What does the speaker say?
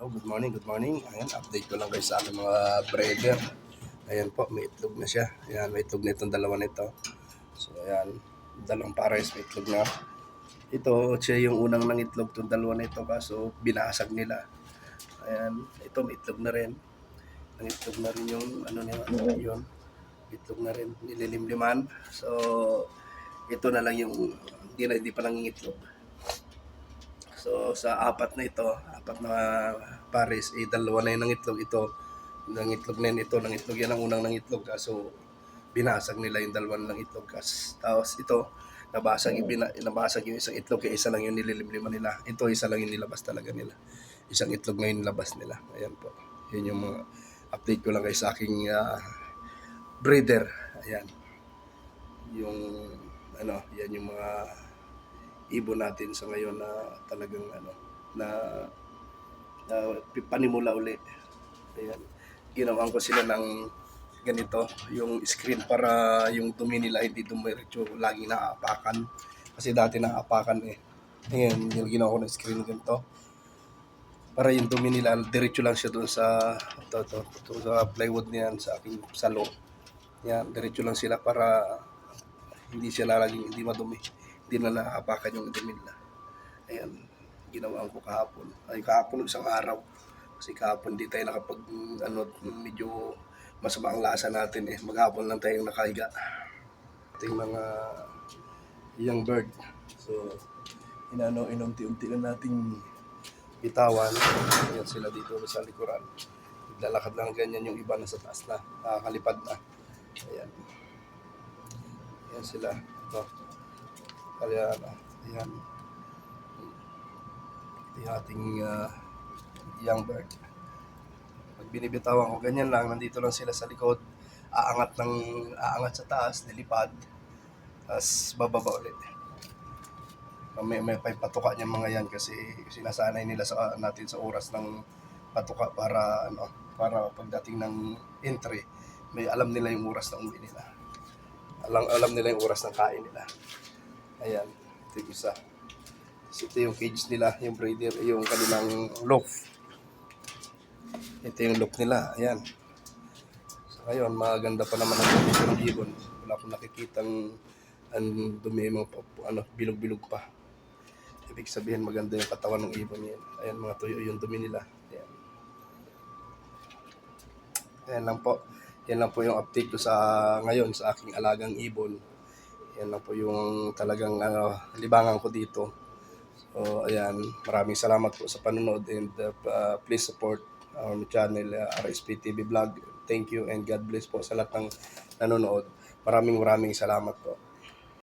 Oh, good morning, good morning. Ayan, update ko lang kayo sa aking mga breeder. Ayan po, may itlog na siya. Ayan, may itlog na itong dalawa nito. So, ayan, dalawang pares may itlog na. Ito, siya yung unang nangitlog itong dalawa na ito, kaso binasag nila. Ayan, ito may itlog na rin. Nangitlog na rin yung, yun. Itlog na rin, nililimliman. So, ito na lang yung, hindi pa nangingitlog. So sa apat na pares, dalawa na yung nangitlog. Ito, nangitlog na yun, ito, nangitlog yan ang unang nangitlog. Kaso binasag nila yung dalawang nangitlog. Tapos ito, nabasag yung isang itlog, kaya isa lang yung nililimliman nila. Ito, isa lang yung nilabas talaga nila. Isang itlog ngayon nilabas nila. Ayan po. Yun yung mga update ko lang kayo sa aking breeder. Ayan. Yung, yan yung mga ibon natin sa ngayon na talagang na panimula uli. Ayan. Ginawan ko sila ng ganito, yung screen para yung dumi nila hindi dumiretso laging naaapakan. Kasi dati naaapakan eh. Ngayon, ginawa ko ng screen ganito. Para yung dumi nila, diretso lang siya doon sa sa plywood niyan sa aking salo. Yan, diretso lang sila para hindi siya lalaging hindi madumi. Hindi na naaapakan yung dumi nila. Ayan, ginawaan ko kahapon. Ay, kahapon isang araw. Kasi kahapon di tayo nakapag, medyo masama ang lasa natin eh. Maghapon lang tayong nakahiga. Ito yung mga young bird. So, inunti-unti na nating bitawan. Ayan sila dito sa likuran. Naglalakad lang ganyan, yung iba na sa taas na. Nakakalipad na. Ayan. Ayan sila. Ito. Kaya, ayan. Ito yung ating young bird. Pag binibitawan ko, ganyan lang, nandito lang sila sa likod, aangat sa taas, nilipad, tapos bababa ulit. May patuka niya mga yan kasi sinasanay nila natin sa oras ng patuka para pagdating ng entry, may alam nila yung oras ng uwi nila. Alam nila yung oras ng kain nila. Ayan, ito yung isa. Ito yung cage nila, yung breeder, yung kanilang loft. Ito yung loft nila, ayan. So ngayon, maganda pa naman ang condition ng ibon. Wala akong nakikitang dumi, mga bilog-bilog pa. Ibig sabihin maganda yung katawan ng ibon yan. Ayan, mga tuyo yung dumi nila. Ayan. Ayan lang po. Yan lang po yung update ko sa ngayon sa aking alagang ibon. Yan lang po yung talagang libangan ko dito. So, ayan, maraming salamat po sa panonood and please support our channel, RSP TV Vlog. Thank you and God bless po sa lahat ng nanonood. Maraming salamat po.